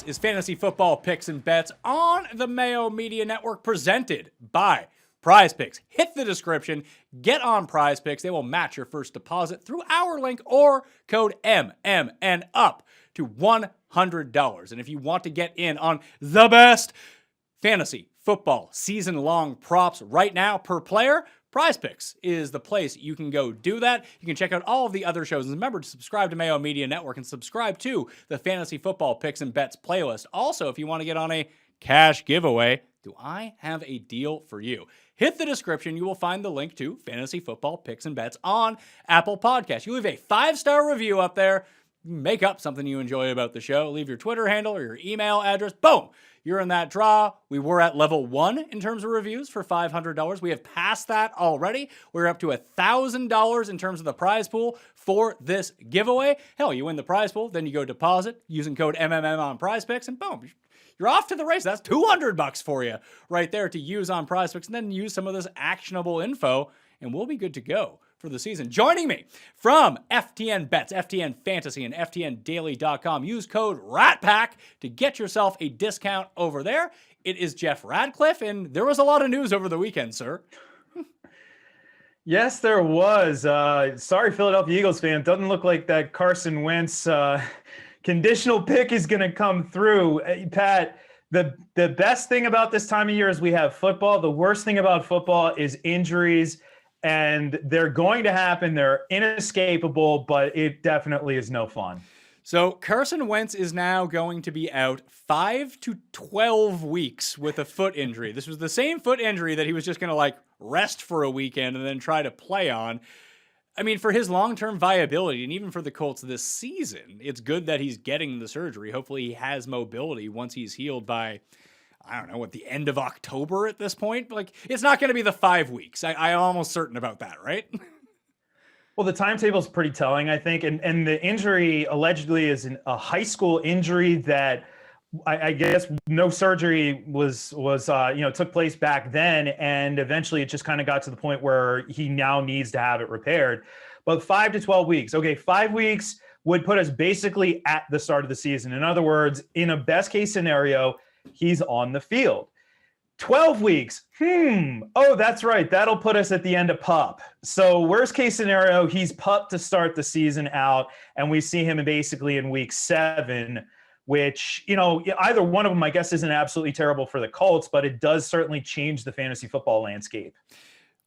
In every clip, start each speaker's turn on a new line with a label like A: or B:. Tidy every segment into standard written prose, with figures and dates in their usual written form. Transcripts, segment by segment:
A: is Fantasy Football Picks and Bets on the Mayo Media Network, presented by Prize Picks. Hit the description, get on Prize Picks. They will match your first deposit through our link or code MMN up to $100. And if you want to get in on the best fantasy football season-long props right now per player, Prize Picks is the place you can go do that. You can check out all of the other shows. And remember to subscribe to Mayo Media Network and subscribe to the Fantasy Football Picks and Bets playlist. Also, if you want to get on a cash giveaway, do I have a deal for you? Hit the description. You will find the link to Fantasy Football Picks and Bets on Apple Podcasts. You leave a 5-star review up there. Make up something you enjoy about the show. Leave your Twitter handle or your email address. Boom! You're in that draw. We were at level 1 in terms of reviews for $500. We have passed that already. We're up to $1,000 in terms of the prize pool for this giveaway. Hell, you win the prize pool, then you go deposit using code MMM on Prize Picks, and boom, you're off to the race. That's $200 for you right there to use on Prize Picks, and then use some of this actionable info, and we'll be good to go for the season. Joining me from FTN Bets, FTN Fantasy, and FTNDaily.com. Use code RATPACK to get yourself a discount over there. It is Jeff Ratcliffe, and there was a lot of news over the weekend, sir.
B: Yes, there was. Sorry, Philadelphia Eagles fan. Doesn't look like that Carson Wentz conditional pick is going to come through. Pat, the best thing about this time of year is we have football. The worst thing about football is injuries. And they're going to happen. They're inescapable, but it definitely is no fun.
A: So Carson Wentz is now going to be out 5 to 12 weeks with a foot injury. This was the same foot injury that he was just going to rest for a weekend and then try to play on. I mean, for his long-term viability and even for the Colts this season, it's good that he's getting the surgery. Hopefully he has mobility once he's healed by, I don't know, at the end of October at this point. It's not going to be the 5 weeks. I'm almost certain about that, right?
B: Well, the timetable is pretty telling, I think. And the injury allegedly is a high school injury that I guess no surgery was took place back then. And eventually it just kind of got to the point where he now needs to have it repaired. But 5 to 12 weeks. Okay, 5 weeks would put us basically at the start of the season. In other words, in a best case scenario, he's on the field. 12 weeks. Oh, that's right. That'll put us at the end of PUP. So worst case scenario, he's PUP to start the season out, and we see him basically in week 7, which, either one of them, I guess, isn't absolutely terrible for the Colts, but it does certainly change the fantasy football landscape.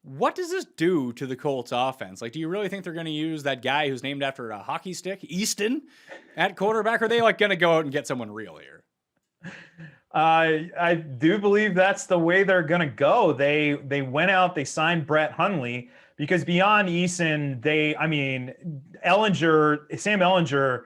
A: What does this do to the Colts offense? Do you really think they're going to use that guy who's named after a hockey stick, Easton, at quarterback? Or are they going to go out and get someone real here?
B: I do believe that's the way they're going to go. They went out, they signed Brett Hundley because beyond Eason, Sam Ellinger,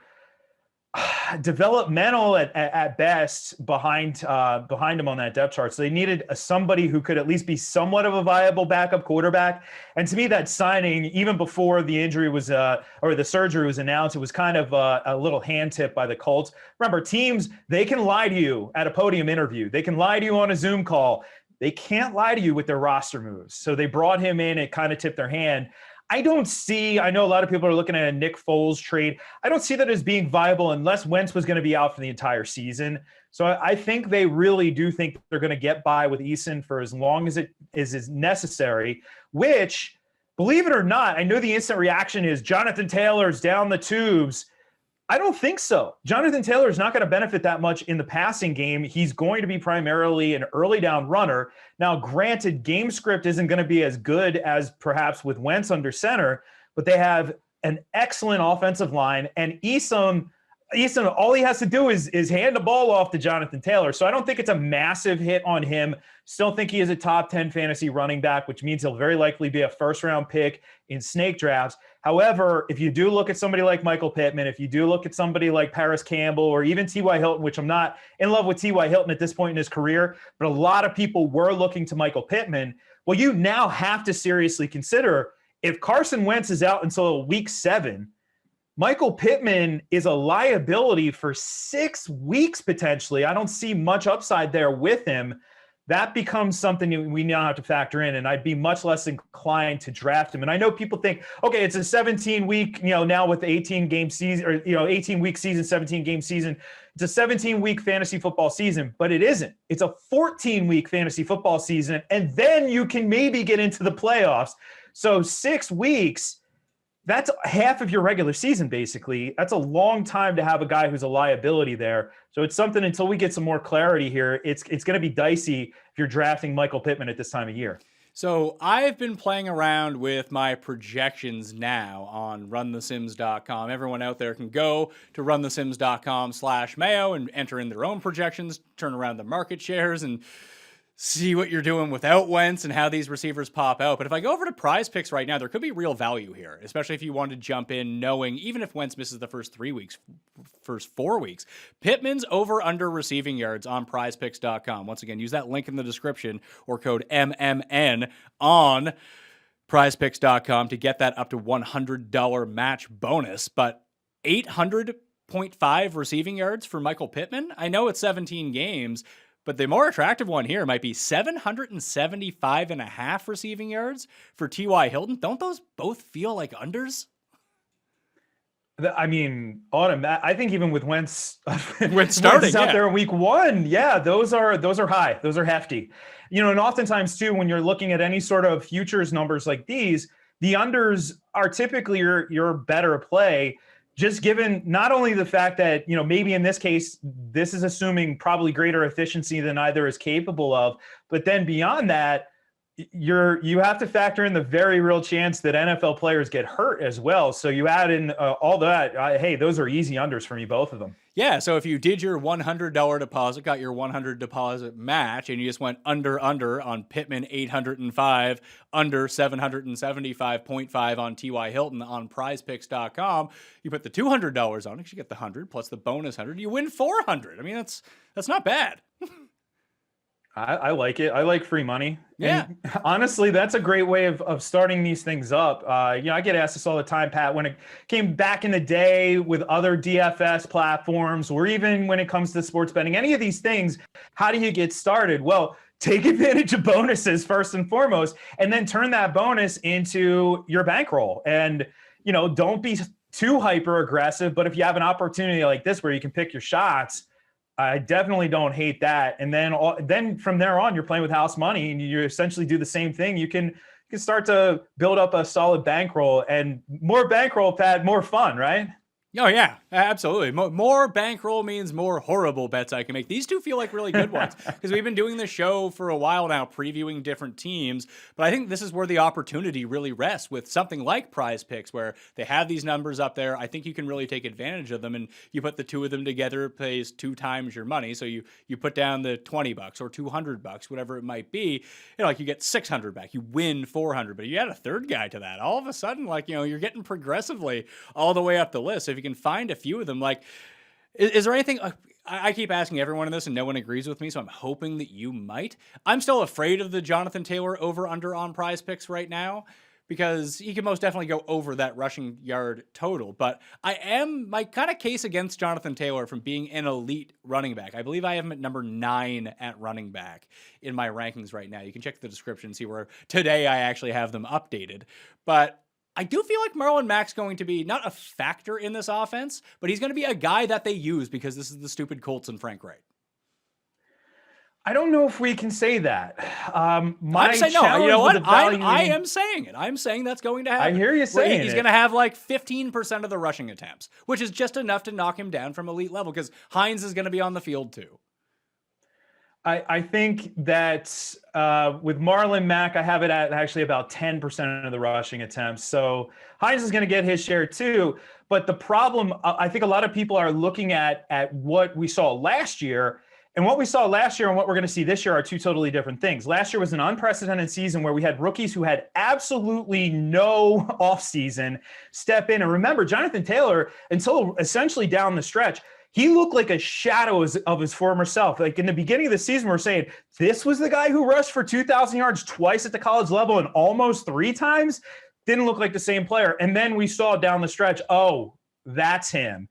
B: developmental at best behind him on that depth chart. So they needed somebody who could at least be somewhat of a viable backup quarterback. And to me, that signing, even before the injury was or the surgery was announced, it was kind of a little hand tip by the Colts. Remember, teams, they can lie to you at a podium interview. They can lie to you on a Zoom call. They can't lie to you with their roster moves. So they brought him in. It kind of tipped their hand. I know a lot of people are looking at a Nick Foles trade. I don't see that as being viable unless Wentz was going to be out for the entire season. So I think they really do think they're going to get by with Eason for as long as it is necessary, which, believe it or not, I know the instant reaction is Jonathan Taylor's down the tubes. I don't think so. Jonathan Taylor is not going to benefit that much in the passing game. He's going to be primarily an early down runner. Now, granted, game script isn't going to be as good as perhaps with Wentz under center, but they have an excellent offensive line. And Eason, all he has to do is hand the ball off to Jonathan Taylor. So I don't think it's a massive hit on him. Still think he is a top 10 fantasy running back, which means he'll very likely be a first-round pick in snake drafts. However, if you do look at somebody like Michael Pittman, if you do look at somebody like Paris Campbell or even T.Y. Hilton, which I'm not in love with T.Y. Hilton at this point in his career, but a lot of people were looking to Michael Pittman, well, you now have to seriously consider if Carson Wentz is out until week 7, Michael Pittman is a liability for 6 weeks potentially. I don't see much upside there with him. that becomes something we now have to factor in. And I'd be much less inclined to draft him. And I know people think, okay, it's a 17-week, now with the 18-game season, or 18-week season, 17-game season. It's a 17-week fantasy football season, but it isn't. It's a 14-week fantasy football season, and then you can maybe get into the playoffs. So 6 weeks, that's half of your regular season, basically. That's a long time to have a guy who's a liability there. So it's something, until we get some more clarity here, it's going to be dicey if you're drafting Michael Pittman at this time of year.
A: So I've been playing around with my projections now on runthesims.com. Everyone out there can go to runthesims.com/Mayo and enter in their own projections, turn around the market shares, and see what you're doing without Wentz and how these receivers pop out. But if I go over to Prize Picks right now, there could be real value here, especially if you want to jump in knowing, even if Wentz misses the first 4 weeks, Pittman's over-under receiving yards on prizepicks.com. Once again, use that link in the description or code MMN on prizepicks.com to get that up to $100 match bonus. But 800.5 receiving yards for Michael Pittman? I know it's 17 games, but the more attractive one here might be 775.5 receiving yards for T.Y. Hilton. Don't those both feel like unders?
B: I mean, I think even with Wentz
A: starting
B: out there in week 1, those are high. Those are hefty. And oftentimes too, when you're looking at any sort of futures numbers like these, the unders are typically your better play. Just given not only the fact that, maybe in this case, this is assuming probably greater efficiency than either is capable of, but then beyond that, you have to factor in the very real chance that NFL players get hurt as well. So you add in all that. Hey, those are easy unders for me, both of them.
A: Yeah, so if you did your $100 deposit, got your $100 deposit match, and you just went under on Pittman 805, under 775.5 on T.Y. Hilton on prizepicks.com, you put the $200 on it, you get the 100 plus the bonus 100, you win 400. I mean, that's not bad.
B: I like it. I like free money.
A: Yeah.
B: And honestly, that's a great way of starting these things up. I get asked this all the time, Pat, when it came back in the day with other DFS platforms, or even when it comes to sports betting, any of these things, how do you get started? Well, take advantage of bonuses first and foremost, and then turn that bonus into your bankroll. And, don't be too hyper aggressive, but if you have an opportunity like this where you can pick your shots, I definitely don't hate that. And then from there on, you're playing with house money, and you essentially do the same thing. You can start to build up a solid bankroll, and more bankroll, Pat, more fun, right?
A: Oh, yeah, absolutely. More bankroll means more horrible bets I can make. These two feel like really good ones because we've been doing this show for a while now, previewing different teams. But I think this is where the opportunity really rests with something like Prize Picks, where they have these numbers up there. I think you can really take advantage of them, and you put the two of them together, it pays 2 times your money. So you put down the $20 or $200, whatever it might be. Like you get $600 back, you win $400. But you add a third guy to that, all of a sudden, you're getting progressively all the way up the list. So if you can find a few of them, is there anything? I keep asking everyone this and no one agrees with me, so I'm hoping that you might. I'm still afraid of the Jonathan Taylor over-under on Prize Picks right now because he can most definitely go over that rushing yard total. But my kind of case against Jonathan Taylor from being an elite running back. I believe I have him at number 9 at running back in my rankings right now. You can check the description and see where today I actually have them updated. But I do feel like Marlon Mack's going to be not a factor in this offense, but he's going to be a guy that they use because this is the stupid Colts and Frank Reich.
B: I don't know if we can say that.
A: I'm saying, no, you know what? I am saying it. I'm saying that's going to happen.
B: I hear you saying
A: he's going to have 15% of the rushing attempts, which is just enough to knock him down from elite level because Hines is going to be on the field too.
B: I think that with Marlon Mack, I have it at actually about 10% of the rushing attempts. So Hines is going to get his share too. But the problem, I think a lot of people are looking at what we saw last year. And what we saw last year and what we're going to see this year are two totally different things. Last year was an unprecedented season where we had rookies who had absolutely no offseason step in. And remember, Jonathan Taylor, until essentially down the stretch, he looked like a shadow of his former self. Like in the beginning of the season, we're saying this was the guy who rushed for 2,000 yards twice at the college level and almost 3 times. Didn't look like the same player. And then we saw down the stretch, oh, that's him.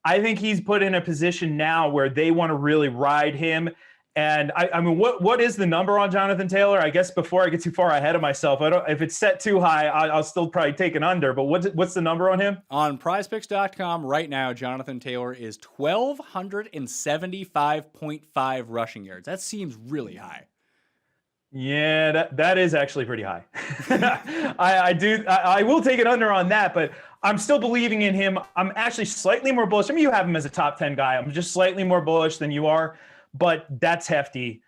B: I think he's put in a position now where they want to really ride him. And I mean, what is the number on Jonathan Taylor? I guess before I get too far ahead of myself, if it's set too high, I'll still probably take an under. But what's the number on him?
A: On prizepicks.com right now, Jonathan Taylor is 1,275.5 rushing yards. That seems really high.
B: Yeah, that is actually pretty high. I will take it under on that, but I'm still believing in him. I'm actually slightly more bullish. I mean, you have him as a top 10 guy. I'm just slightly more bullish than you are, but that's hefty.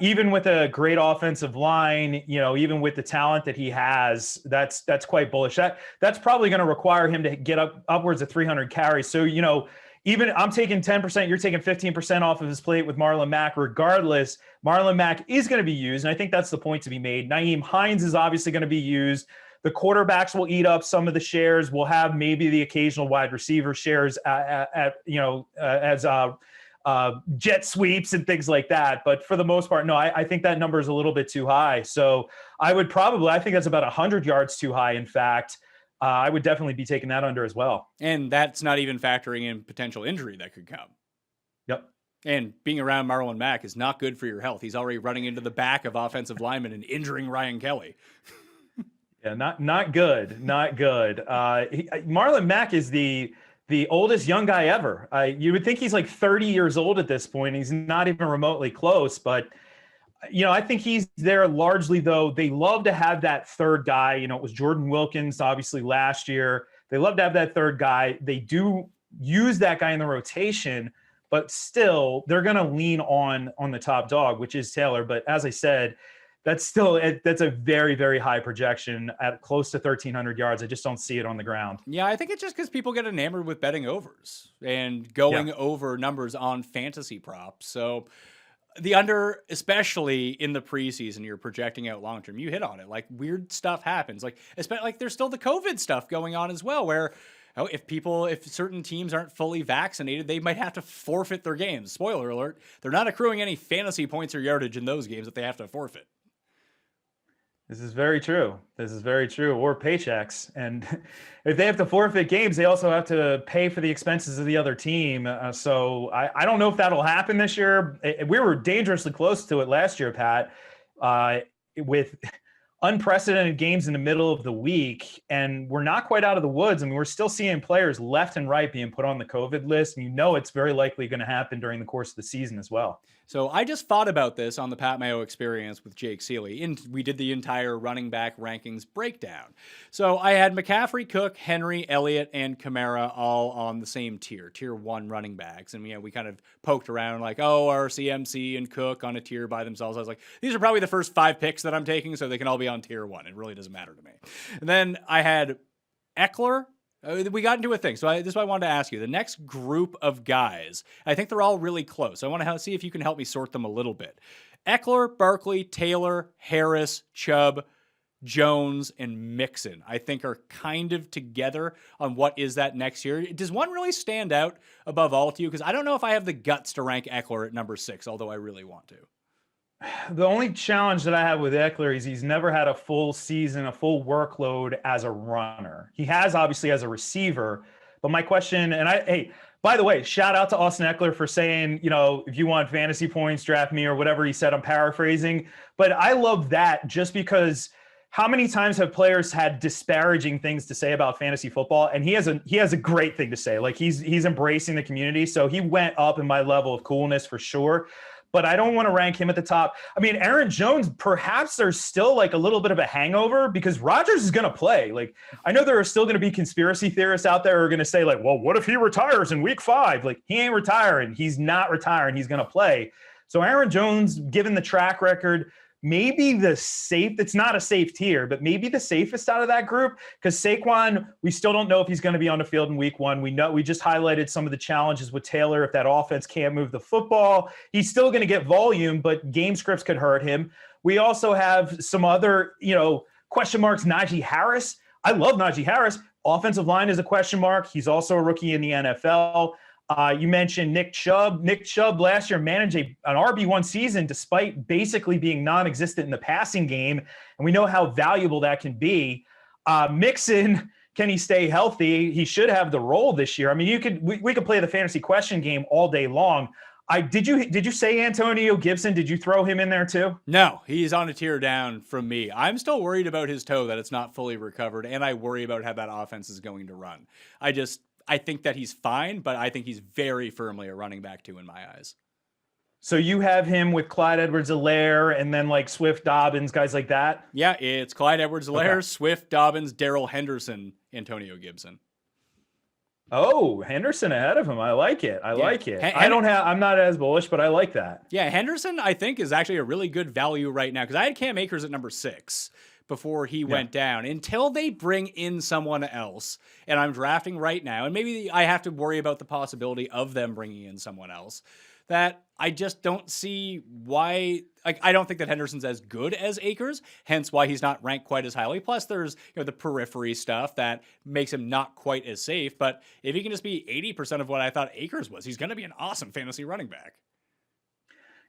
B: Even with a great offensive line, even with the talent that he has, that's quite bullish. That's probably going to require him to get upwards of 300 carries. So, even I'm taking 10%, you're taking 15% off of his plate with Marlon Mack. Regardless, Marlon Mack is going to be used, and I think that's the point to be made. Nyheim Hines is obviously going to be used. The quarterbacks will eat up some of the shares. We'll have maybe the occasional wide receiver shares as jet sweeps and things like that. But for the most part, no, I think that number is a little bit too high. So I think that's about 100 yards too high, in fact. I would definitely be taking that under as well.
A: And that's not even factoring in potential injury that could come.
B: Yep.
A: And being around Marlon Mack is not good for your health. He's already running into the back of offensive linemen and injuring Ryan Kelly.
B: Yeah, not good. Not good. Marlon Mack is the oldest young guy ever. You would think he's like 30 years old at this point. He's not even remotely close, but I think he's there largely, though. They love to have that third guy. It was Jordan Wilkins, obviously, last year. They love to have that third guy. They do use that guy in the rotation, but still, they're going to lean on the top dog, which is Taylor. But as I said, that's a very, very high projection at close to 1,300 yards. I just don't see it on the ground.
A: Yeah, I think it's just because people get enamored with betting overs and going over numbers on fantasy props. So the under, especially in the preseason, you're projecting out long term. You hit on it. Like, weird stuff happens. Like there's still the COVID stuff going on as well, where if certain teams aren't fully vaccinated, they might have to forfeit their games. Spoiler alert: they're not accruing any fantasy points or yardage in those games that they have to forfeit.
B: This is very true. Or paychecks. And if they have to forfeit games, they also have to pay for the expenses of the other team. So I don't know if that'll happen this year. We were dangerously close to it last year, Pat, with unprecedented games in the middle of the week. And we're not quite out of the woods. I mean, we're still seeing players left and right being put on the COVID list. And it's very likely going to happen during the course of the season as well.
A: So I just thought about this on the Pat Mayo Experience with Jake Seeley. We did the entire running back rankings breakdown. So I had McCaffrey, Cook, Henry, Elliott, and Kamara all on the same tier 1 running backs. And we kind of poked around like, are CMC and Cook on a tier by themselves? I was like, these are probably the first 5 picks that I'm taking, so they can all be on tier 1. It really doesn't matter to me. And then I had Ekeler. We got into a thing. So this is what I wanted to ask you. The next group of guys, I think they're all really close. I want to see if you can help me sort them a little bit. Ekeler, Barkley, Taylor, Harris, Chubb, Jones, and Mixon, I think, are kind of together on what is that next year. Does one really stand out above all to you? Because I don't know if I have the guts to rank Ekeler at number 6, although I really want to.
B: The only challenge that I have with Ekeler is he's never had a full season, a full workload as a runner. He has, obviously, as a receiver. But my question, by the way, shout out to Austin Ekeler for saying, if you want fantasy points, draft me, or whatever he said. I'm paraphrasing. But I love that just because how many times have players had disparaging things to say about fantasy football? And he has a great thing to say. Like, he's embracing the community. So he went up in my level of coolness for sure. But I don't want to rank him at the top. I mean, Aaron Jones, perhaps there's still like a little bit of a hangover because Rodgers is going to play. Like, I know there are still going to be conspiracy theorists out there who are going to say like, well, what if he retires in week 5? Like, he ain't retiring. He's not retiring. He's going to play. So Aaron Jones, given the track record, maybe it's not a safe tier, but maybe the safest out of that group, because Saquon, we still don't know if he's going to be on the field in week 1. We just highlighted some of the challenges with Taylor. If that offense can't move the football, he's still going to get volume, but game scripts could hurt him. We also have some other, question marks. Najee Harris. I love Najee Harris. Offensive line is a question mark. He's also a rookie in the NFL. You mentioned Nick Chubb. Nick Chubb last year managed an RB1 season despite basically being non-existent in the passing game, and we know how valuable that can be. Mixon, can he stay healthy? He should have the role this year. I mean, we could play the fantasy question game all day long. Did you say Antonio Gibson? Did you throw him in there too?
A: No, he's on a tier down from me. I'm still worried about his toe, that it's not fully recovered, and I worry about how that offense is going to run. I think that he's fine, but I think he's very firmly a running back too in my eyes.
B: So you have him with Clyde Edwards-Helaire and then like Swift, Dobbins, guys like that?
A: Yeah, it's Clyde Edwards-Helaire, Swift, Dobbins, Darrell Henderson, Antonio Gibson.
B: Oh, Henderson ahead of him. I like it. I like it. I'm not as bullish, but I like that.
A: Yeah, Henderson, I think, is actually a really good value right now because I had Cam Akers at number 6 before he went down. Until they bring in someone else, and I'm drafting right now, and maybe I have to worry about the possibility of them bringing in someone else, that I just don't see why. Like, I don't think that Henderson's as good as Akers, hence why he's not ranked quite as highly. Plus, there's the periphery stuff that makes him not quite as safe. But if he can just be 80% of what I thought Akers was, he's going to be an awesome fantasy running back.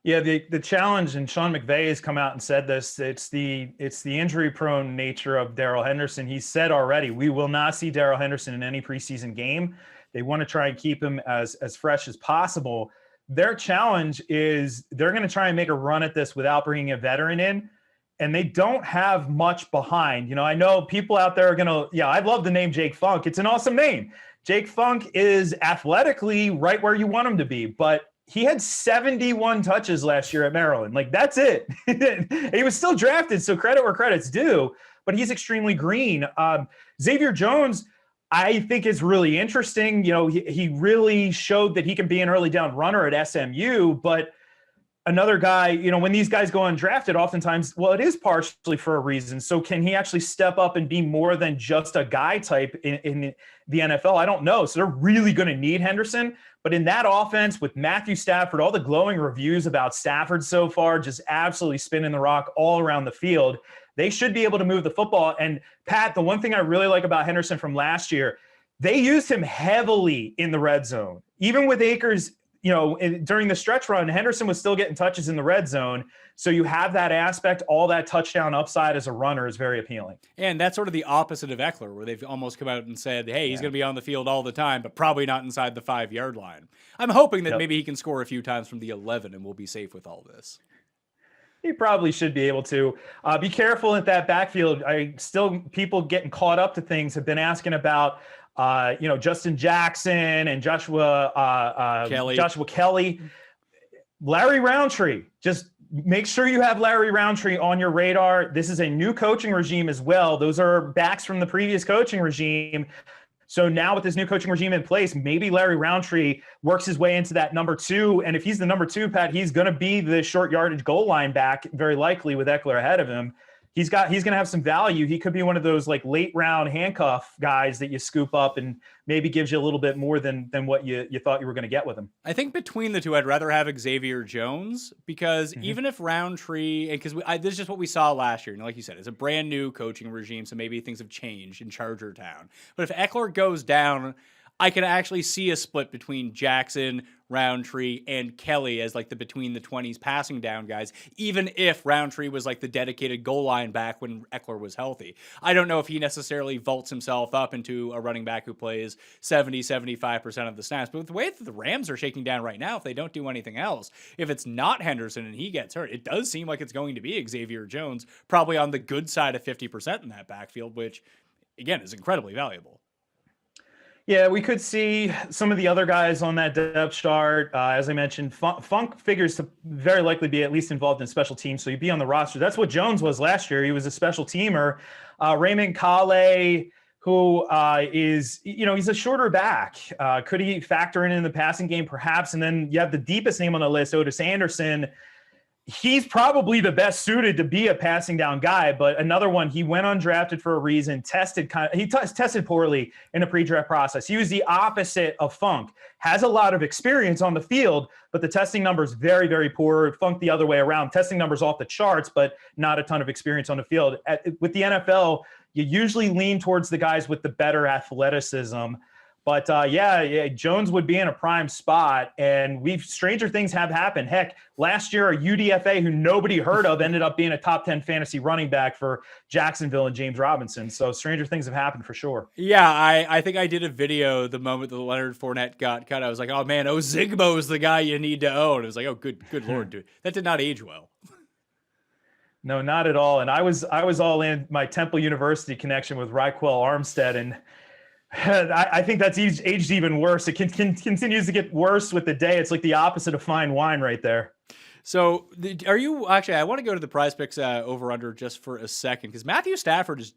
B: Yeah, the challenge, and Sean McVay has come out and said this, it's the injury-prone nature of Darrell Henderson. He said already, we will not see Darrell Henderson in any preseason game. They want to try and keep him as fresh as possible. Their challenge is they're going to try and make a run at this without bringing a veteran in, and they don't have much behind. I know people out there are going to, I love the name Jake Funk. It's an awesome name. Jake Funk is athletically right where you want him to be, but he had 71 touches last year at Maryland. Like, that's it. He was still drafted, so credit where credit's due, but he's extremely green. Xavier Jones, I think, is really interesting. He really showed that he can be an early down runner at SMU, but another guy, when these guys go undrafted, oftentimes, well, it is partially for a reason. So can he actually step up and be more than just a guy type in the NFL? I don't know. So they're really going to need Henderson. But in that offense with Matthew Stafford, all the glowing reviews about Stafford so far, just absolutely spinning the rock all around the field, they should be able to move the football. And Pat, the one thing I really like about Henderson from last year, they used him heavily in the red zone. Even with Akers, during the stretch run, Henderson was still getting touches in the red zone. So you have that aspect, all that touchdown upside as a runner is very appealing.
A: And that's sort of the opposite of Ekeler, where they've almost come out and said, hey, he's going to be on the field all the time, but probably not inside the 5-yard line. I'm hoping that maybe he can score a few times from the 11 and we'll be safe with all this.
B: He probably should be able to. Be careful at that backfield. People getting caught up to things have been asking about Justin Jackson and Joshua Kelly. Larry Roundtree, just make sure you have Larry Roundtree on your radar. This is a new coaching regime as well. Those are backs from the previous coaching regime. So now with this new coaching regime in place, maybe Larry Roundtree works his way into that number 2. And if he's the number 2, Pat, he's going to be the short yardage goal line back, very likely, with Ekeler ahead of him. He's going to have some value. He could be one of those like late round handcuff guys that you scoop up and maybe gives you a little bit more than what you thought you were going to get with him.
A: I think between the two, I'd rather have Xavier Jones because even if Roundtree, and because this is just what we saw last year, and like you said, it's a brand new coaching regime, so maybe things have changed in Charger Town. But if Ekeler goes down, I can actually see a split between Jackson, Roundtree, and Kelly as like the between the 20s passing down guys, even if Roundtree was like the dedicated goal line back when Ekeler was healthy. I don't know if he necessarily vaults himself up into a running back who plays 70-75% of the snaps, but with the way that the Rams are shaking down right now, if they don't do anything else, if it's not Henderson and he gets hurt, it does seem like it's going to be Xavier Jones, probably on the good side of 50% in that backfield, which again is incredibly valuable.
B: Yeah, we could see some of the other guys on that depth chart. As I mentioned, Funk figures to very likely be at least involved in special teams, so he'd be on the roster. That's what Jones was last year. He was a special teamer. Raymond Kale, who is, he's a shorter back. Could he factor in the passing game? Perhaps. And then you have the deepest name on the list, Otis Anderson. He's probably the best suited to be a passing down guy, but another one, he went undrafted for a reason, tested poorly in the pre-draft process. He was the opposite of Funk, has a lot of experience on the field, but the testing numbers very, very poor. Funk the other way around, testing numbers off the charts, but not a ton of experience on the field. With the NFL, you usually lean towards the guys with the better athleticism. But yeah, Jones would be in a prime spot, and stranger things have happened. Heck, last year a UDFA who nobody heard of ended up being a top 10 fantasy running back for Jacksonville and James Robinson. So stranger things have happened for sure.
A: Yeah, I think I did a video the moment that Leonard Fournette got cut. I was like, oh man, Ozigbo is the guy you need to own. It was like, oh good Lord, dude, that did not age well.
B: No, not at all. And I was all in my Temple University connection with Raquel Armstead, and I think that's aged even worse. It continues to get worse with the day. It's like the opposite of fine wine right there.
A: So are you actually, I want to go to the Prize Picks over under just for a second, because Matthew Stafford is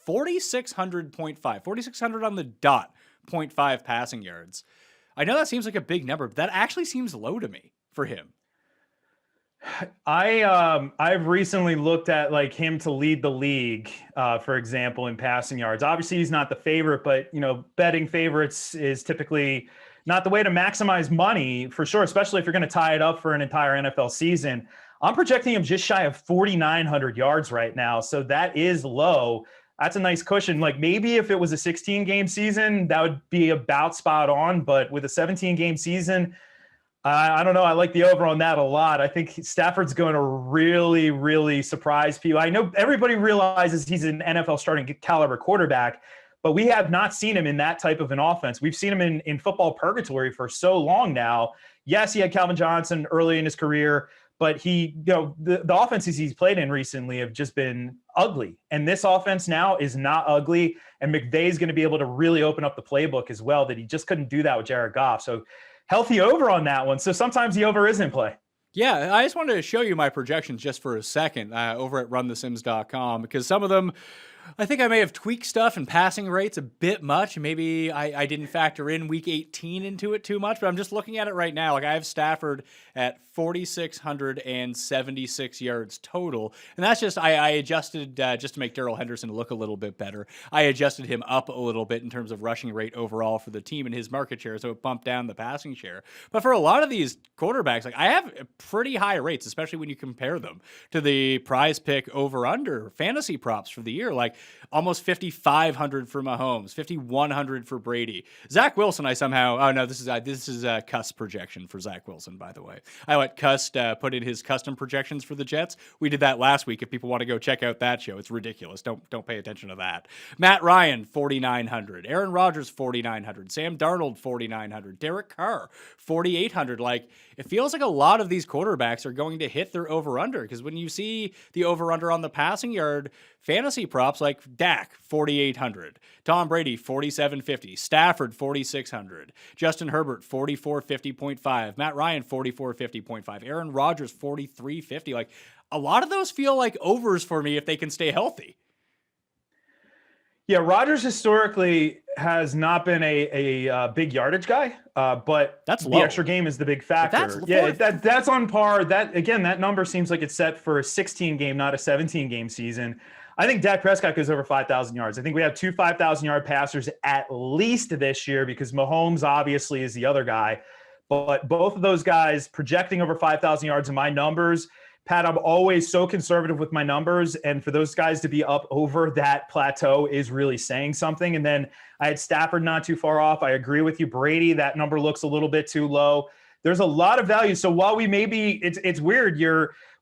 A: 4,600 on the dot, 0.5 passing yards. I know that seems like a big number, but that actually seems low to me for him.
B: I've recently looked at like him to lead the league, for example, in passing yards. Obviously, he's not the favorite, but betting favorites is typically not the way to maximize money for sure, especially if you're going to tie it up for an entire NFL season. I'm projecting him just shy of 4,900 yards right now, so that is low. That's a nice cushion. Like maybe if it was a 16-game season, that would be about spot on. But with a 17-game season, I don't know. I like the over on that a lot. I think Stafford's going to really, really surprise people. I know everybody realizes he's an NFL starting caliber quarterback, but we have not seen him in that type of an offense. We've seen him in football purgatory for so long now. Yes, he had Calvin Johnson early in his career, but the offenses he's played in recently have just been ugly. And this offense now is not ugly. And McVay's going to be able to really open up the playbook as well, that he just couldn't do that with Jared Goff. So healthy over on that one. So sometimes the over is in play.
A: Yeah, I just wanted to show you my projections just for a second over at runthesims.com, because some of them, I think I may have tweaked stuff and passing rates a bit much. Maybe I didn't factor in week 18 into it too much, but I'm just looking at it right now. Like I have Stafford at 4,676 yards total. And that's just, I adjusted just to make Darrell Henderson look a little bit better. I adjusted him up a little bit in terms of rushing rate overall for the team and his market share. So it bumped down the passing share. But for a lot of these quarterbacks, like I have pretty high rates, especially when you compare them to the Prize Pick over under fantasy props for the year. Like almost 5,500 for Mahomes, 5,100 for Brady. Zach Wilson, I somehow, oh no, this is a Cuss projection for Zach Wilson, by the way. I let Cuss put in his custom projections for the Jets. We did that last week. If people want to go check out that show, it's ridiculous. Don't pay attention to that. Matt Ryan, 4,900. Aaron Rodgers, 4,900. Sam Darnold, 4,900. Derek Carr, 4,800. Like, it feels like a lot of these quarterbacks are going to hit their over-under, because when you see the over-under on the passing yard fantasy props, like Dak, 4,800. Tom Brady, 4,750. Stafford, 4,600. Justin Herbert, 4,450.5. Matt Ryan, 4,450.5. Aaron Rodgers, 4,350. Like, a lot of those feel like overs for me if they can stay healthy.
B: Yeah, Rodgers historically has not been a big yardage guy, but
A: that's
B: the
A: low.
B: Extra game is the big factor. That's on par. That number seems like it's set for a 16-game, not a 17-game season. I think Dak Prescott goes over 5,000 yards. I think we have two 5,000-yard passers at least this year, because Mahomes obviously is the other guy. But both of those guys projecting over 5,000 yards in my numbers. Pat, I'm always so conservative with my numbers, and for those guys to be up over that plateau is really saying something. And then I had Stafford not too far off. I agree with you. Brady, that number looks a little bit too low. There's a lot of value. So while we it's weird,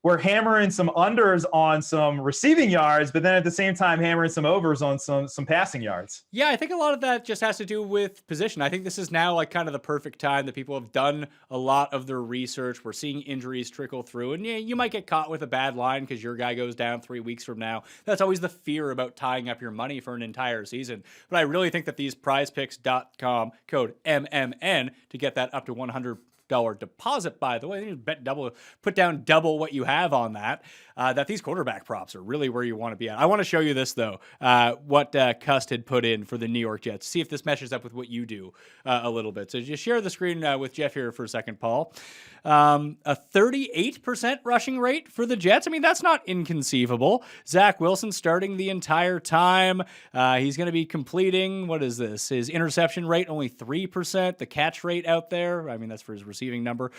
B: we're hammering some unders on some receiving yards, but then at the same time hammering some overs on some passing yards.
A: Yeah, I think a lot of that just has to do with position. I think this is now like kind of the perfect time that people have done a lot of their research. We're seeing injuries trickle through, and yeah, you might get caught with a bad line because your guy goes down 3 weeks from now. That's always the fear about tying up your money for an entire season. But I really think that these prizepicks.com code MMN to get that up to $100 deposit, by the way, put down double what you have on that, that these quarterback props are really where you want to be at. I want to show you this, though, what Cust had put in for the New York Jets. See if this meshes up with what you do a little bit. So just share the screen with Jeff here for a second, Paul. A 38% rushing rate for the Jets. I mean, that's not inconceivable. Zach Wilson starting the entire time. He's going to be completing, what is this? His interception rate, only 3%. The catch rate out there, I mean, that's for his receiving number.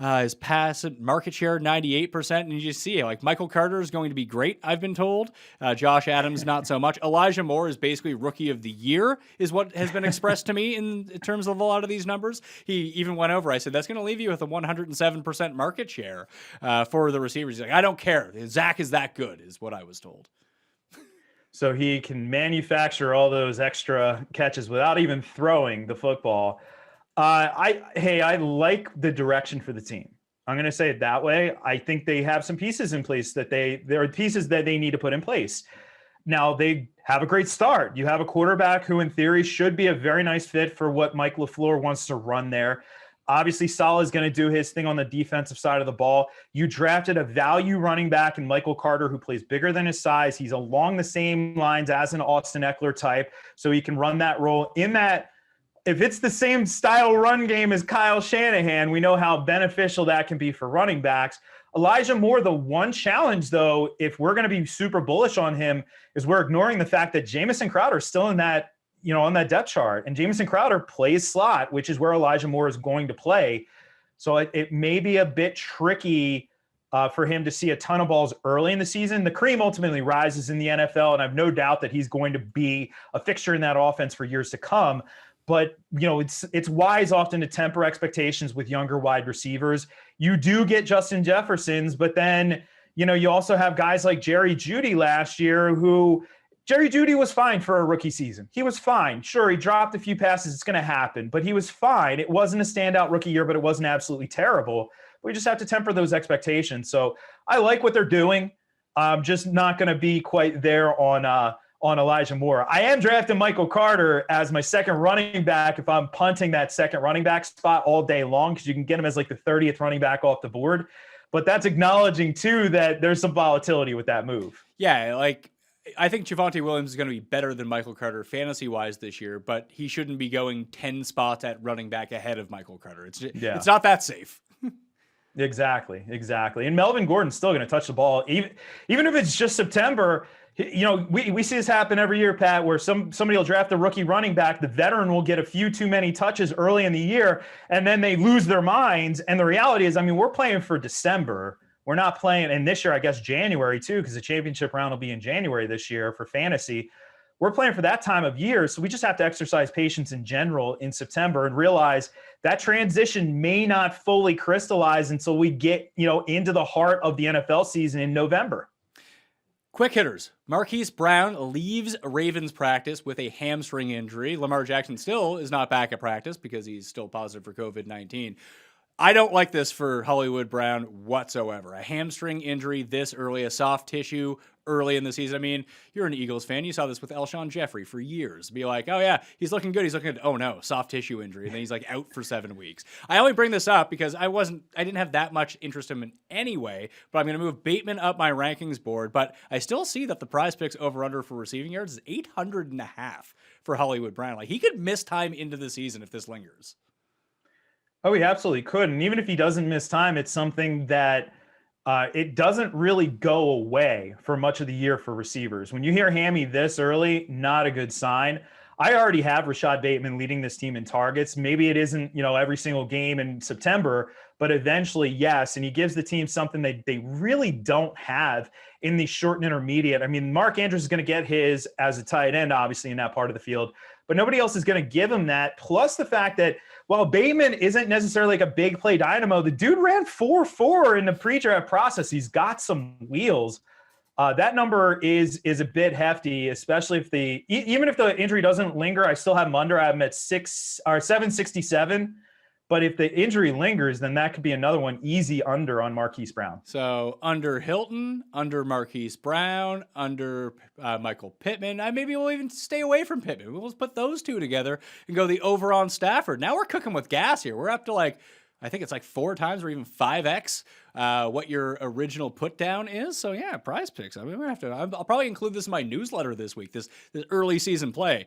A: His pass market share, 98%. And you just see it. Like, Michael Carter is going to be great, I've been told. Josh Adams, not so much. Elijah Moore is basically rookie of the year, is what has been expressed to me in terms of a lot of these numbers. He even went over. I said, that's going to leave you with a 107% market share for the receivers. He's like, I don't care. Zach is that good, is what I was told.
B: So he can manufacture all those extra catches without even throwing the football. I like the direction for the team. I'm going to say it that way. I think they have some pieces in place there are pieces that they need to put in place. Now, they have a great start. You have a quarterback who, in theory, should be a very nice fit for what Mike LaFleur wants to run there. Obviously, Saleh is going to do his thing on the defensive side of the ball. You drafted a value running back in Michael Carter who plays bigger than his size. He's along the same lines as an Austin Ekeler type, so he can run that role. In that, if it's the same style run game as Kyle Shanahan, we know how beneficial that can be for running backs. Elijah Moore, the one challenge, though, if we're going to be super bullish on him, is we're ignoring the fact that Jamison Crowder is still in that, on that depth chart. And Jamison Crowder plays slot, which is where Elijah Moore is going to play. So it may be a bit tricky for him to see a ton of balls early in the season. The cream ultimately rises in the NFL, and I have no doubt that he's going to be a fixture in that offense for years to come. But, it's wise often to temper expectations with younger wide receivers. You do get Justin Jeffersons, but then, you also have guys like Jerry Jeudy last year who – Jerry Jeudy was fine for a rookie season. He was fine. Sure, he dropped a few passes. It's going to happen, but he was fine. It wasn't a standout rookie year, but it wasn't absolutely terrible. We just have to temper those expectations. So I like what they're doing. I'm just not going to be quite there on Elijah Moore. I am drafting Michael Carter as my second running back if I'm punting that second running back spot all day long, because you can get him as like the 30th running back off the board. But that's acknowledging, too, that there's some volatility with that move.
A: Yeah, I think Javonte Williams is going to be better than Michael Carter fantasy-wise this year, but he shouldn't be going 10 spots at running back ahead of Michael Carter. It's not that safe.
B: Exactly. And Melvin Gordon's still going to touch the ball. Even if it's just September, we see this happen every year, Pat, where somebody will draft a rookie running back, the veteran will get a few too many touches early in the year, and then they lose their minds. And the reality is, we're playing for December. We're not playing, and this year, I guess January too, because the championship round will be in January this year for fantasy. We're playing for that time of year, so we just have to exercise patience in general in September and realize that transition may not fully crystallize until we get, into the heart of the NFL season in November.
A: Quick hitters. Marquise Brown leaves Ravens practice with a hamstring injury. Lamar Jackson still is not back at practice because he's still positive for COVID-19. I don't like this for Hollywood Brown whatsoever. A hamstring injury this early, a soft tissue early in the season. You're an Eagles fan. You saw this with Alshon Jeffrey for years. Be like, oh yeah, he's looking good. Oh no, soft tissue injury. And then he's like out for 7 weeks. I only bring this up because I didn't have that much interest in him anyway, but I'm going to move Bateman up my rankings board. But I still see that the prize picks over under for receiving yards is 800.5 for Hollywood Brown. Like, he could miss time into the season if this lingers.
B: Oh, he absolutely could. And even if he doesn't miss time, it's something that it doesn't really go away for much of the year for receivers. When you hear hammy this early, not a good sign. I already have Rashad Bateman leading this team in targets. Maybe it isn't, every single game in September, but eventually, yes. And he gives the team something they really don't have in the short and intermediate. Mark Andrews is going to get his as a tight end, obviously, in that part of the field, but nobody else is going to give him that. Plus the fact that while Bateman isn't necessarily like a big play dynamo, the dude ran 4.4 in the pre-draft process. He's got some wheels. That number is a bit hefty, especially if even if the injury doesn't linger, I still have him under. I have him at 767. But if the injury lingers, then that could be another one easy under on Marquise Brown.
A: So under Hilton, under Marquise Brown, under Michael Pittman. Maybe we'll even stay away from Pittman. We'll put those two together and go the over on Stafford. Now we're cooking with gas here. We're up to I think it's 4 times or even 5x what your original put down is. So yeah, prize picks. I'll probably include this in my newsletter this week, this early season play.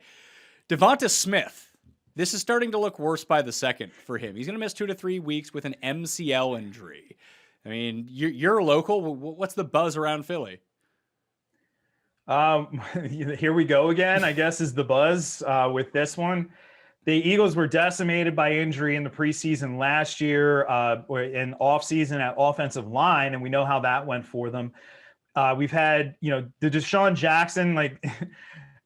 A: Devonta Smith. This is starting to look worse by the second for him. He's going to miss 2 to 3 weeks with an MCL injury. You're local. What's the buzz around Philly?
B: Here we go again, I guess, is the buzz with this one. The Eagles were decimated by injury in the preseason last year, or in offseason at offensive line, and we know how that went for them. We've had, the Deshaun Jackson, like,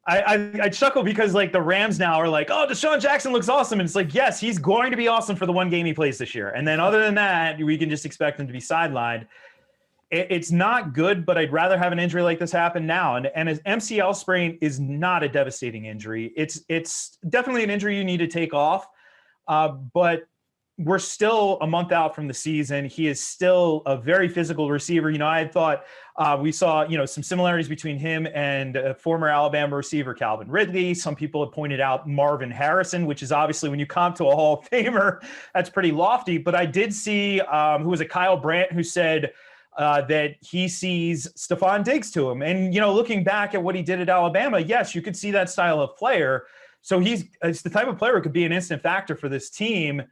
B: I chuckle because, like, the Rams now are like, oh, Deshaun Jackson looks awesome. And it's like, yes, he's going to be awesome for the one game he plays this year. And then other than that, we can just expect him to be sidelined. It's not good, but I'd rather have an injury like this happen now. And an MCL sprain is not a devastating injury. It's definitely an injury you need to take off. But we're still a month out from the season. He is still a very physical receiver. I had thought we saw, some similarities between him and former Alabama receiver Calvin Ridley. Some people have pointed out Marvin Harrison, which is obviously, when you comp to a Hall of Famer, that's pretty lofty. But I did see who was it, Kyle Brandt, who said that he sees Stephon Diggs to him. And, looking back at what he did at Alabama, yes, you could see that style of player. So it's the type of player who could be an instant factor for this team.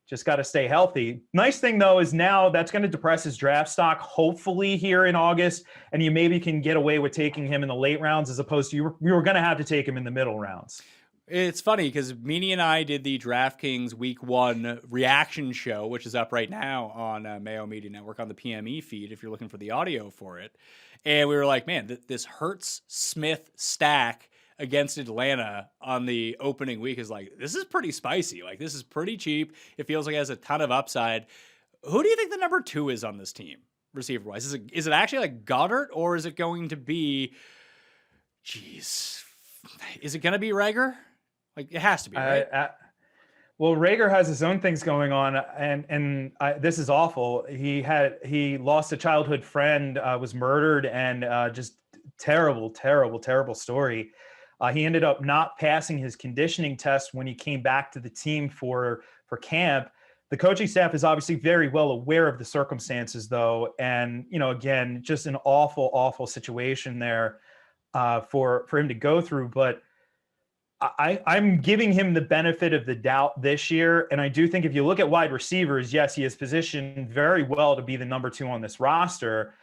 B: Just got to stay healthy. Nice thing, though, is now that's going to depress his draft stock, hopefully, here in August. And you maybe can get away with taking him in the late rounds as opposed to we were going to have to take him in the middle rounds.
A: It's funny because Meanie and I did the DraftKings Week 1 reaction show, which is up right now on Mayo Media Network on the PME feed if you're looking for the audio for it. And we were like, man, this Hurts-Smith stack against Atlanta on the opening week is like, this is pretty spicy. Like, this is pretty cheap. It feels like it has a ton of upside. Who do you think the number 2 is on this team, receiver-wise? Is it actually like Goddard, or is it going to be, is it going to be Reagor? Like, it has to be, right?
B: Well, Reagor has his own things going on, and this is awful. He lost a childhood friend, was murdered, and just terrible, terrible, terrible story. He ended up not passing his conditioning test when he came back to the team for camp. The coaching staff is obviously very well aware of the circumstances, though, and again, just an awful, awful situation there for him to go through. But I'm giving him the benefit of the doubt this year. And I do think if you look at wide receivers, yes, he is positioned very well to be the number 2 on this roster.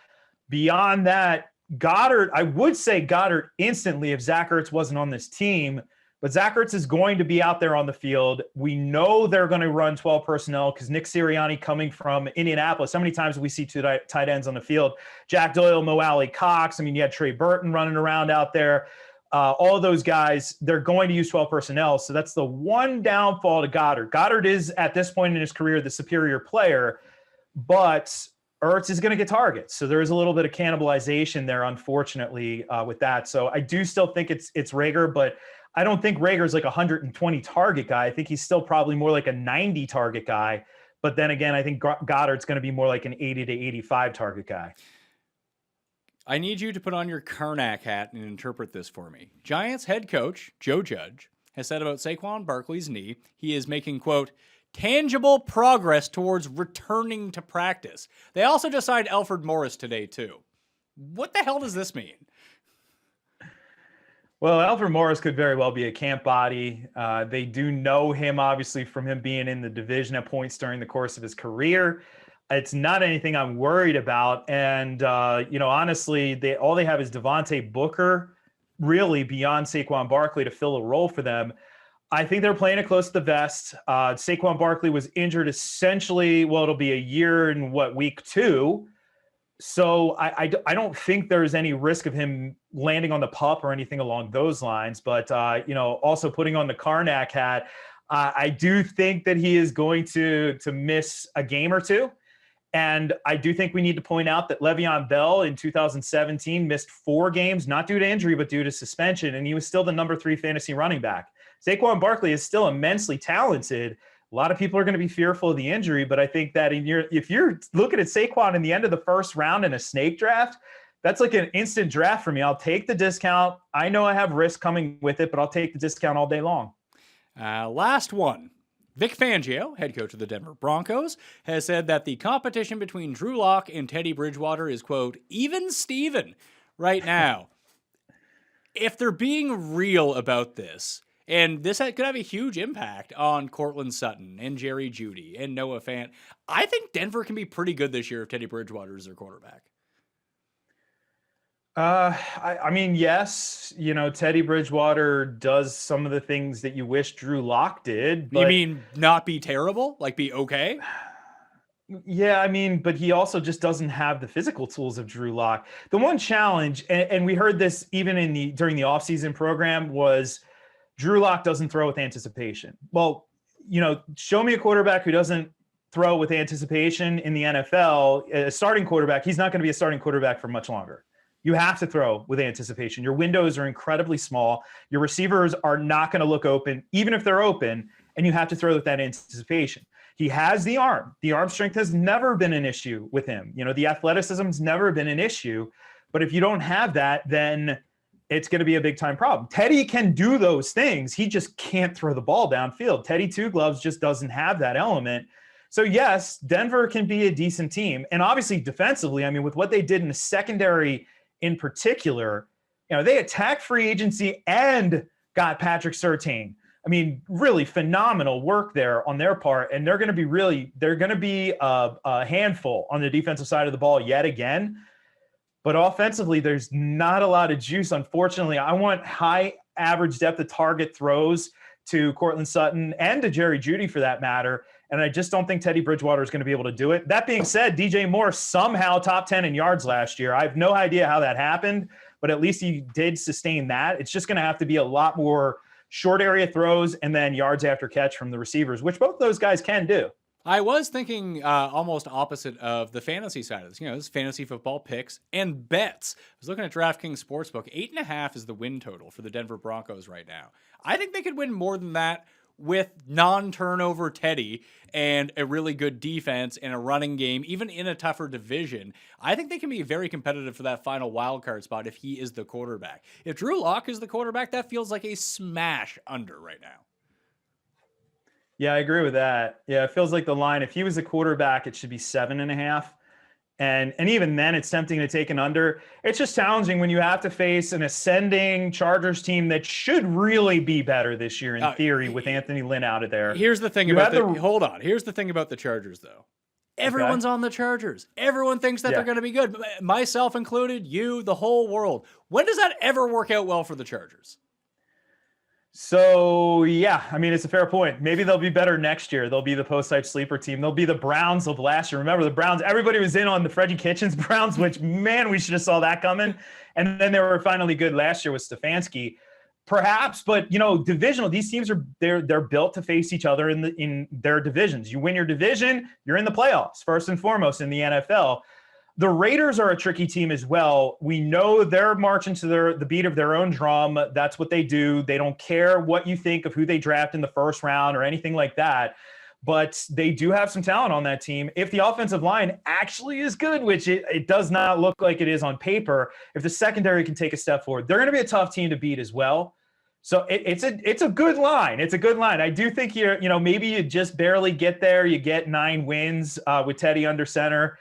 B: Beyond that, Goddard, I would say Goddard instantly if Zach Ertz wasn't on this team, but Zach Ertz is going to be out there on the field. We know they're going to run 12 personnel because Nick Sirianni coming from Indianapolis. How many times do we see 2 tight ends on the field? Jack Doyle, Mo Alley Cox. I mean, you had Trey Burton running around out there. All of those guys, they're going to use 12 personnel. So that's the one downfall to Goddard. Goddard is, at this point in his career, the superior player, but Ertz is going to get targets. So there is a little bit of cannibalization there, unfortunately, with that. So I do still think it's Reagor, but I don't think Rager's like a 120 target guy. I think he's still probably more like a 90 target guy. But then again, I think Goddard's going to be more like an 80 to 85 target guy.
A: I need you to put on your Karnak hat and interpret this for me. Giants head coach Joe Judge has said about Saquon Barkley's knee, he is making, quote, tangible progress towards returning to practice. They also just signed Alfred Morris today, too. What the hell does this mean?
B: Well, Alfred Morris could very well be a camp body. They do know him, obviously, from him being in the division at points during the course of his career. It's not anything I'm worried about. And, honestly, all they have is Devontae Booker, really, beyond Saquon Barkley to fill a role for them. I think they're playing it close to the vest. Saquon Barkley was injured essentially, it'll be a year in week 2. So I don't think there's any risk of him landing on the pup or anything along those lines. But, also putting on the Karnak hat, I do think that he is going to miss a game or 2. And I do think we need to point out that Le'Veon Bell in 2017 missed 4 games, not due to injury, but due to suspension. And he was still the number 3 fantasy running back. Saquon Barkley is still immensely talented. A lot of people are going to be fearful of the injury, but I think that if you're looking at Saquon in the end of the first round in a snake draft, that's like an instant draft for me. I'll take the discount. I know I have risk coming with it, but I'll take the discount all day long.
A: Last one. Vic Fangio, head coach of the Denver Broncos, has said that the competition between Drew Lock and Teddy Bridgewater is, quote, even Steven right now. If they're being real about this, and this could have a huge impact on Cortland Sutton and Jerry Jeudy and Noah Fant, I think Denver can be pretty good this year if Teddy Bridgewater is their quarterback.
B: I mean, yes, Teddy Bridgewater does some of the things that you wish Drew Lock did,
A: You
B: but
A: mean not be terrible? Like be okay?
B: yeah, I mean, but he also just doesn't have the physical tools of Drew Lock. The one challenge, and we heard this even during the offseason program, was Drew Lock doesn't throw with anticipation. Well, show me a quarterback who doesn't throw with anticipation in the NFL, a starting quarterback. He's not going to be a starting quarterback for much longer. You have to throw with anticipation. Your windows are incredibly small. Your receivers are not going to look open, even if they're open, and you have to throw with that anticipation. He has the arm. The arm strength has never been an issue with him. The athleticism's never been an issue. But if you don't have that, then it's going to be a big time problem. Teddy can do those things. He just can't throw the ball downfield. Teddy Two Gloves just doesn't have that element. So yes, Denver can be a decent team. And obviously defensively, I mean, with what they did in the secondary in particular, they attacked free agency and got Patrick Surtain. I mean, really phenomenal work there on their part. And they're going to be a handful on the defensive side of the ball yet again. But offensively, there's not a lot of juice, unfortunately. I want high average depth of target throws to Cortland Sutton and to Jerry Jeudy for that matter. And I just don't think Teddy Bridgewater is going to be able to do it. That being said, DJ Moore somehow top 10 in yards last year. I have no idea how that happened, but at least he did sustain that. It's just going to have to be a lot more short area throws and then yards after catch from the receivers, which both those guys can do.
A: I was thinking almost opposite of the fantasy side of this. This fantasy football picks and bets. I was looking at DraftKings Sportsbook. 8.5 is the win total for the Denver Broncos right now. I think they could win more than that with non-turnover Teddy and a really good defense and a running game, even in a tougher division. I think they can be very competitive for that final wild card spot if he is the quarterback. If Drew Lock is the quarterback, that feels like a smash under right now.
B: Yeah, I agree with that. Yeah, it feels like the line, if he was a quarterback, it should be 7.5. And even then, it's tempting to take an under. It's just challenging when you have to face an ascending Chargers team that should really be better this year in theory with Anthony Lynn out of there.
A: Here's the thing hold on. Here's the thing about the Chargers, though. Everyone's on the Chargers. Everyone thinks that they're going to be good, myself included, you, the whole world. When does that ever work out well for the Chargers?
B: So, yeah, I mean, it's a fair point. Maybe they'll be better next year. They'll be the post-hype sleeper team. They'll be the Browns of last year. Remember the Browns? Everybody was in on the Freddie Kitchens Browns, which, man, we should have saw that coming. And then they were finally good last year with Stefanski. Perhaps, but, divisional, these teams they're built to face each other in their divisions. You win your division, you're in the playoffs, first and foremost in the NFL. The Raiders are a tricky team as well. We know they're marching to the beat of their own drum. That's what they do. They don't care what you think of who they draft in the first round or anything like that. But they do have some talent on that team. If the offensive line actually is good, which it does not look like it is on paper, if the secondary can take a step forward, they're going to be a tough team to beat as well. So it's a good line. It's a good line. I do think maybe you just barely get there. You get 9 wins with Teddy under center.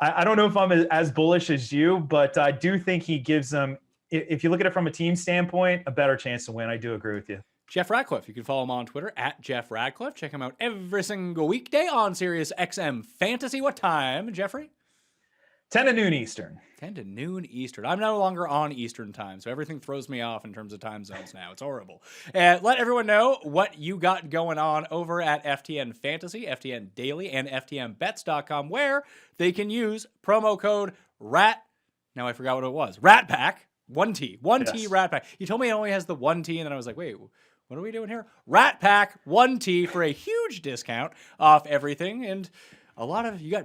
B: I don't know if I'm as bullish as you, but I do think he gives them, if you look at it from a team standpoint, a better chance to win. I do agree with you.
A: Jeff Ratcliffe. You can follow him on Twitter at Jeff Ratcliffe. Check him out every single weekday on Sirius XM Fantasy. What time, Jeffrey?
B: 10 to noon Eastern.
A: 10 to noon Eastern. I'm no longer on Eastern time, so everything throws me off in terms of time zones now. It's horrible. Let everyone know what you got going on over at FTN Fantasy, FTN Daily, and FTNBets.com, where they can use promo code RAT. Now I forgot what it was. Rat Pack. 1T. 1T Rat Pack. You told me it only has the 1T, and then I was like, wait, what are we doing here? Rat Pack 1T for a huge discount off everything. And a lot of you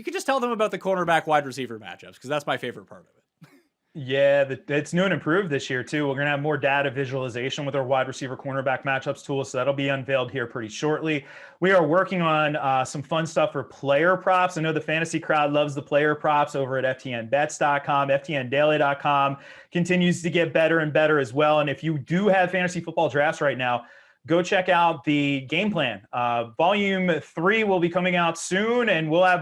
A: could just tell them about the cornerback wide receiver matchups, because that's my favorite part of it.
B: Yeah, it's new and improved this year too. We're going to have more data visualization with our wide receiver cornerback matchups tool, so that'll be unveiled here pretty shortly. We are working on some fun stuff for player props. I know the fantasy crowd loves the player props over at FTNBets.com. FTNDaily.com continues to get better and better as well. And if you do have fantasy football drafts right now, go check out the game plan. Volume 3 will be coming out soon, and we'll have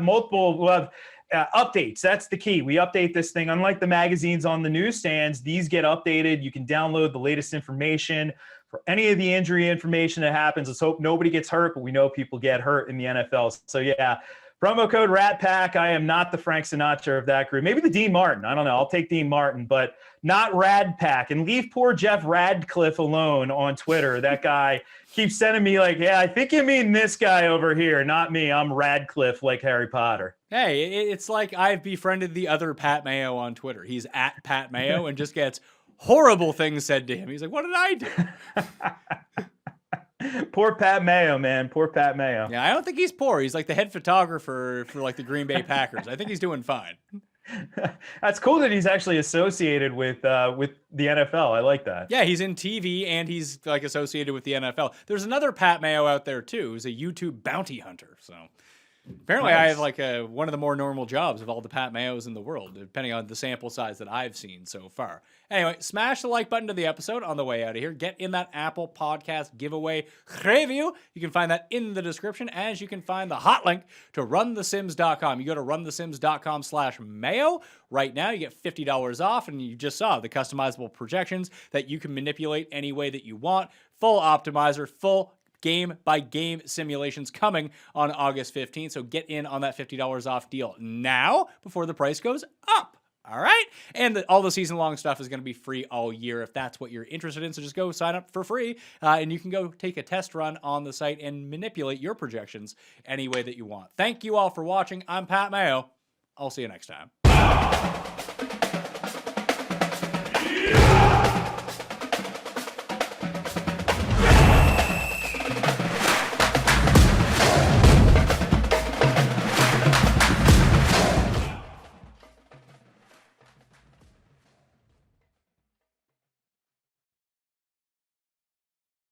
B: updates. That's the key. We update this thing. Unlike the magazines on the newsstands, these get updated. You can download the latest information for any of the injury information that happens. Let's hope nobody gets hurt, but we know people get hurt in the NFL. So yeah, Promo code RATPACK. I am not the Frank Sinatra of that group. Maybe the Dean Martin. I don't know. I'll take Dean Martin, but not RadPack. And leave poor Jeff Ratcliffe alone on Twitter. That guy keeps sending me like, yeah, I think you mean this guy over here, not me. I'm Radcliffe like Harry Potter.
A: Hey, it's like I've befriended the other Pat Mayo on Twitter. He's at Pat Mayo and just gets horrible things said to him. He's like, what did I do?
B: Poor Pat Mayo, man. Poor Pat Mayo.
A: Yeah, I don't think he's poor. He's like the head photographer for like the Green Bay Packers. I think he's doing fine.
B: That's cool that he's actually associated with the NFL. I like that.
A: Yeah, he's in TV and he's like associated with the NFL. There's another Pat Mayo out there too, who's a YouTube bounty hunter. So apparently I have like one of the more normal jobs of all the Pat Mayos in the world, depending on the sample size that I've seen so far. Anyway, smash the like button to the episode on the way out of here. Get in that Apple Podcast giveaway review. You can find that in the description, as you can find the hot link to runthesims.com. You go to runthesims.com/mayo. Right now, you get $50 off, and you just saw the customizable projections that you can manipulate any way that you want. Full optimizer, full game-by-game simulations coming on August 15th. So get in on that $50 off deal now before the price goes up. All right? And all the season-long stuff is going to be free all year if that's what you're interested in. So just go sign up for free, and you can go take a test run on the site and manipulate your projections any way that you want. Thank you all for watching. I'm Pat Mayo. I'll see you next time.